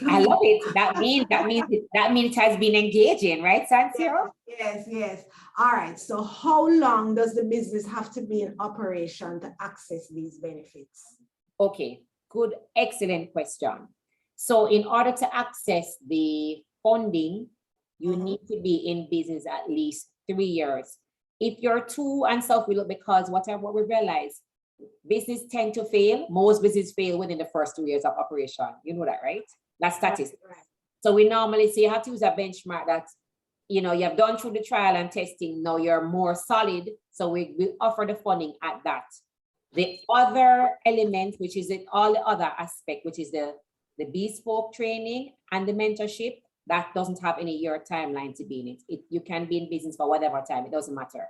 Speaker 2: I love it. That means it has been engaging, right, Santiago?
Speaker 1: Yes. All right. So how long does the business have to be in operation to access these benefits?
Speaker 2: Okay, good, excellent question. So in order to access the funding, you need to be in business at least 3 years. If you're 2 and stuff, we look, because what we realize, business tend to fail. Most businesses fail within the first 2 years of operation. You know that, right? That's statistics. Right. So we normally say you have to use a benchmark that, you have done through the trial and testing. Now you're more solid. So we offer the funding at that. The other element, which is all the other aspect, which is the bespoke training and the mentorship, that doesn't have any year timeline to be in it. You can be in business for whatever time, it doesn't matter.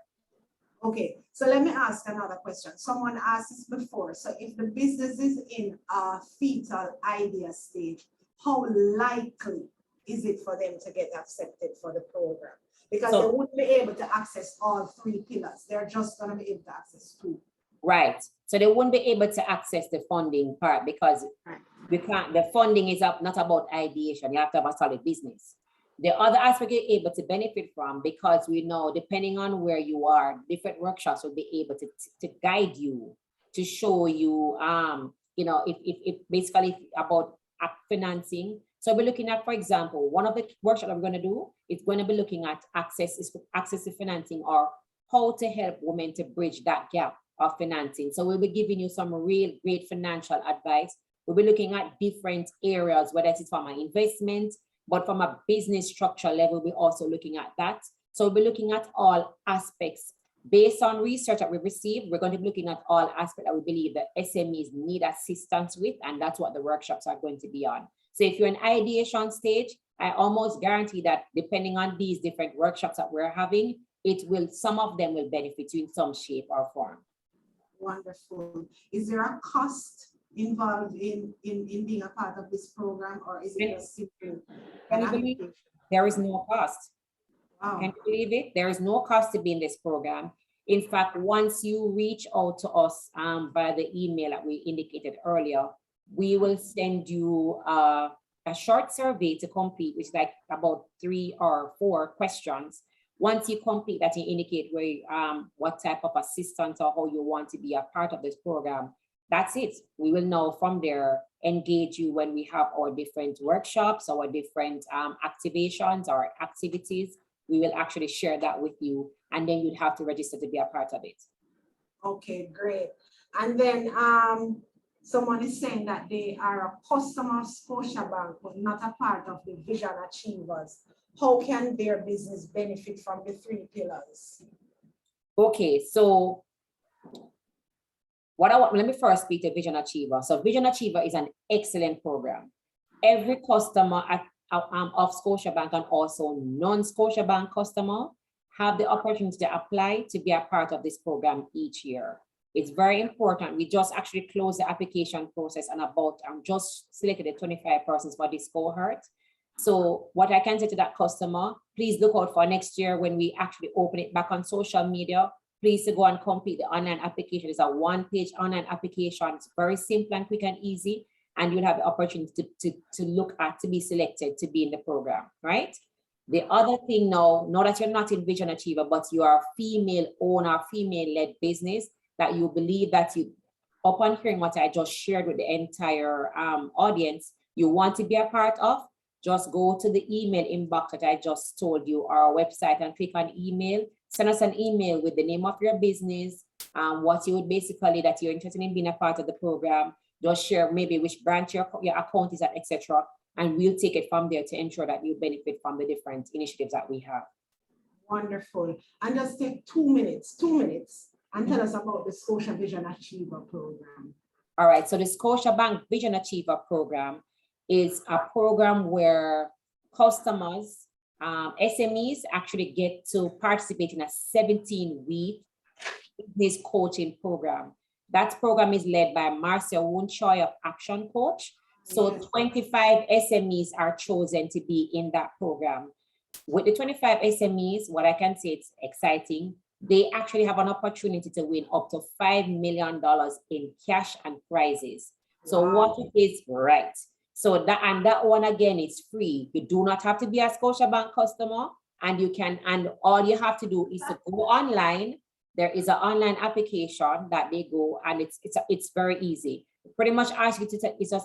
Speaker 1: Okay, so let me ask another question. Someone asked this before. So if the business is in a fetal idea stage, how likely is it for them to get accepted for the program? Because they wouldn't be able to access all 3 pillars. They're just going to be able to access 2.
Speaker 2: Right. So they won't be able to access the funding part, because the funding is not about ideation. You have to have a solid business. The other aspect you're able to benefit from, because we know, depending on where you are, different workshops will be able to guide you, to show you, if basically about financing. So we're looking at, for example, one of the workshops I'm going to do, it's going to be looking at access to financing, or how to help women to bridge that gap of financing. So we'll be giving you some real great financial advice. We'll be looking at different areas, whether it's from an investment, but from a business structure level, we're also looking at that. So we'll be looking at all aspects. Based on research that we received, we're going to be looking at all aspects that we believe that SMEs need assistance with, and that's what the workshops are going to be on. So if you're in ideation stage, I almost guarantee that depending on these different workshops that we're having, some of them will benefit you in some shape or form.
Speaker 1: Wonderful. Is there a cost involved in being a part of this program, or is it just simple?
Speaker 2: Can you believe there is no cost? Wow. Can you believe it? There is no cost to be in this program. In fact, once you reach out to us via the email that we indicated earlier, we will send you a short survey to complete, which is like about 3 or 4 questions. Once you complete that, you indicate where what type of assistance or how you want to be a part of this program. That's it. We will now from there engage you when we have our different workshops, our different activations or activities. We will actually share that with you, and then you'd have to register to be a part of it.
Speaker 1: Okay, great. And then someone is saying that they are a customer of Scotiabank, but not a part of the Vision Achievers. How can their business benefit from the 3 pillars? Okay, so
Speaker 2: let me first speak to Vision Achiever. So Vision Achiever is an excellent program. Every customer of Scotiabank and also non-Scotiabank customer have the opportunity to apply to be a part of this program each year. It's very important. We just actually closed the application process and just selected the 25 persons for this cohort. So what I can say to that customer, please look out for next year when we actually open it back on social media. Please to go and complete the online application. It's a one-page online application. It's very simple and quick and easy. And you'll have the opportunity to look at, to be selected to be in the program, right? The other thing now that you're not in Vision Achiever, but you are a female owner, female-led business, that you believe that you, upon hearing what I just shared with the entire audience, you want to be a part of, just go to the email inbox that I just told you, our website, and click on email. Send us an email with the name of your business, what you would basically, that you're interested in being a part of the program. Just share maybe which branch your account is at, etc. And we'll take it from there to ensure that you benefit from the different initiatives that we have.
Speaker 1: Wonderful. And just take 2 minutes, and tell us about the Scotia Vision Achiever program.
Speaker 2: All right, so the Scotiabank Vision Achiever program is a program where customers, SMEs actually get to participate in a 17-week business coaching program. That program is led by Marcia Woonchoy of Action Coach. So 25 SMEs are chosen to be in that program. With the 25 SMEs, what I can say, it's exciting. They actually have an opportunity to win up to $5 million in cash and prizes. So what it is, right? So that one again is free. You do not have to be a Scotiabank customer, and all you have to do is to go online. There is an online application that they go, and it's very easy. Pretty much ask you to,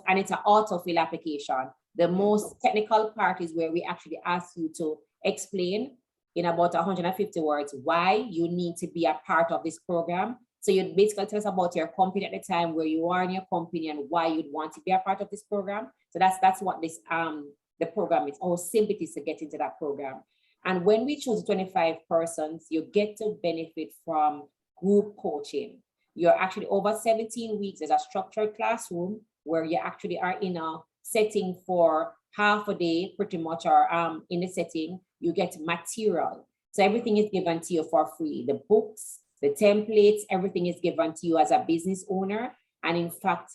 Speaker 2: and it's an autofill application. The most technical part is where we actually ask you to explain in about 150 words why you need to be a part of this program. So you basically tell us about your company at the time, where you are in your company, and why you'd want to be a part of this program. So that's what this the program is. How simple it is to get into that program. And when we choose 25 persons, you get to benefit from group coaching. You're actually over 17 weeks. There's a structured classroom where you actually are in a setting for half a day, pretty much, or in the setting, you get material. So everything is given to you for free. The books, the templates, everything is given to you as a business owner. And in fact,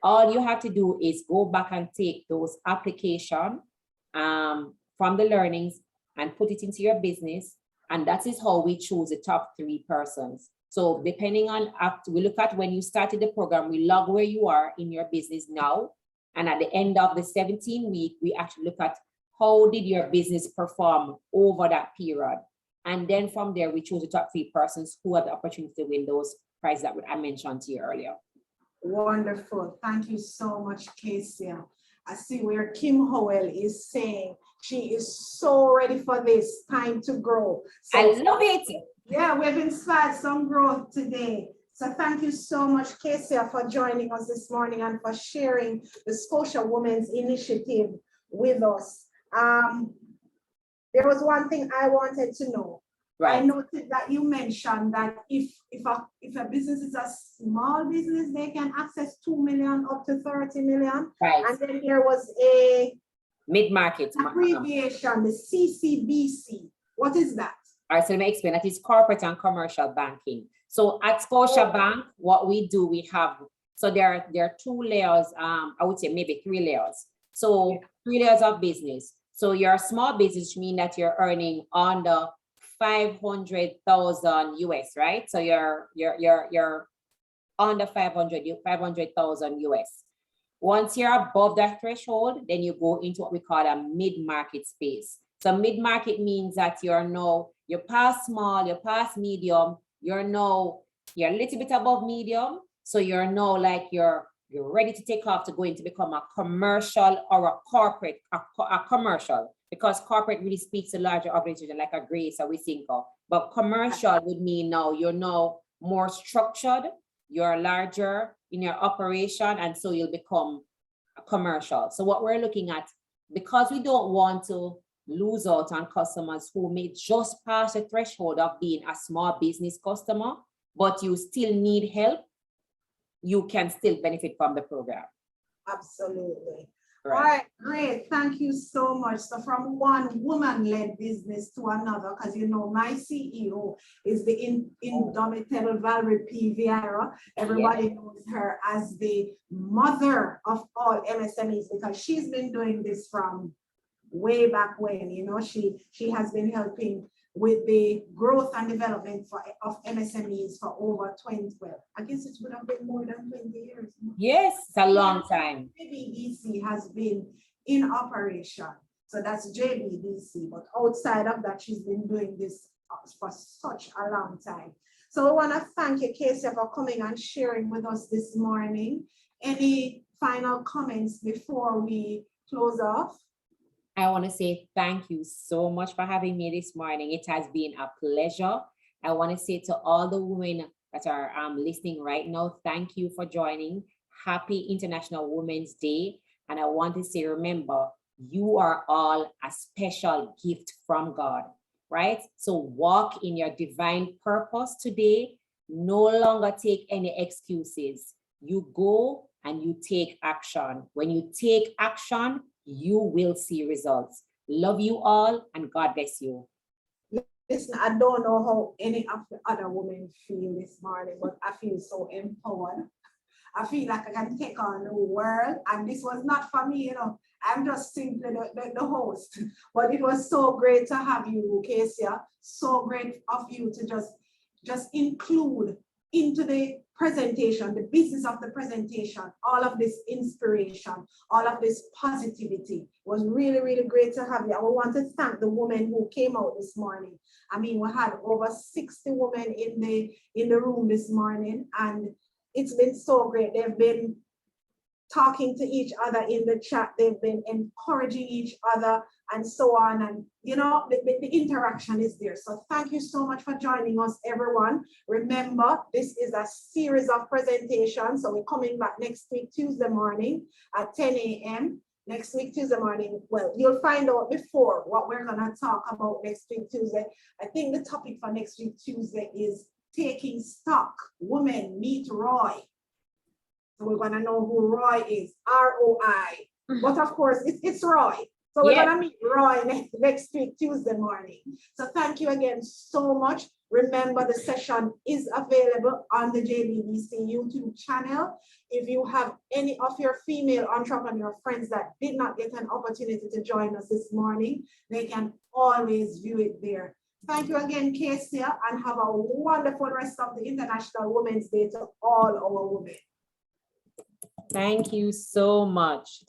Speaker 2: all you have to do is go back and take those applications from the learnings and put it into your business. And that is how we choose the top 3 persons. So depending on, we look at when you started the program, we log where you are in your business now. And at the end of the 17-week, we actually look at how did your business perform over that period. And then from there, we choose the top 3 persons who have the opportunity to win those prizes that I mentioned to you earlier.
Speaker 1: Wonderful. Thank you so much, Kaysia. I see where Kim Howell is saying she is so ready for this time to grow. So,
Speaker 2: I love it.
Speaker 1: Yeah, we've inspired some growth today. So thank you so much, Kaysia, for joining us this morning and for sharing the Scotia Women's Initiative with us. There was one thing I wanted to know. Right. I noted that you mentioned that if a business is a small business, they can access 2 million up to 30 million. Right. And then there was a
Speaker 2: mid-market
Speaker 1: abbreviation, the CCBC. What is that?
Speaker 2: All right, so let me explain. That is corporate and commercial banking. So at Scotiabank, what we do, we have, so there are 2 layers, I would say maybe 3 layers. So 3 layers of business. So your small business means that you're earning under 500,000 US, right? So you're under 500,000 US. Once you're above that threshold, then you go into what we call a mid-market space. So mid-market means that you're past small, you're past medium, you're a little bit above medium. So you're now like you're ready to take off to go into become a commercial or a corporate, a commercial, because corporate really speaks to larger organization like a Grace or Wisinko. But commercial would mean now you're now more structured, you're larger in your operation, and so you'll become a commercial. So what we're looking at, because we don't want to lose out on customers who may just pass the threshold of being a small business customer, but you still need help. you can still benefit from the program.
Speaker 1: Absolutely.
Speaker 2: Right.
Speaker 1: All right, great. Thank you so much. So from one woman-led business to another, because you know my CEO is the indomitable Valerie P. Vieira. Everybody knows her as the mother of all MSMEs because she's been doing this from way back when. You know, she has been helping with the growth and development of MSMEs for over 20, well, I guess it would have been more than 20 years.
Speaker 2: Yes, it's a long time.
Speaker 1: JBDC has been in operation. So that's JBDC, but outside of that, she's been doing this for such a long time. So I want to thank you, Kaysia, for coming and sharing with us this morning. Any final comments before we close off?
Speaker 2: I want to say thank you so much for having me this morning. It has been a pleasure. I want to say to all the women that are listening right now, thank you for joining. Happy International Women's Day. And I want to say, remember, you are all a special gift from God, right? So walk in your divine purpose today. No longer take any excuses. You go and you take action. When you take action, you will see results. Love you all and God bless you.
Speaker 1: Listen, I don't know how any of the other women feel this morning, but I feel so empowered. I feel like I can take on the world, and this was not for me, you know. I'm just simply the host, but it was so great to have you, Kaysia. So great of you to just include into the presentation, the business of the presentation, all of this inspiration, all of this positivity. It was really, really great to have you. I want to thank the women who came out this morning. I mean, we had over 60 women in the room this morning, and it's been so great. They've been talking to each other in the chat. They've been encouraging each other and so on. And, you know, the interaction is there. So thank you so much for joining us, everyone. Remember, this is a series of presentations. So we're coming back next week, Tuesday morning at 10 a.m. Next week, Tuesday morning. Well, you'll find out before what we're going to talk about next week, Tuesday. I think the topic for next week, Tuesday is taking stock. Women meet Roy. So we're going to know who Roy is, R-O-I. But of course, it's Roy. So we're going to meet Roy next week, Tuesday morning. So thank you again so much. Remember, the session is available on the JBDC YouTube channel. If you have any of your female entrepreneur friends that did not get an opportunity to join us this morning, they can always view it there. Thank you again, Kaysia, and have a wonderful rest of the International Women's Day to all our women.
Speaker 2: Thank you so much.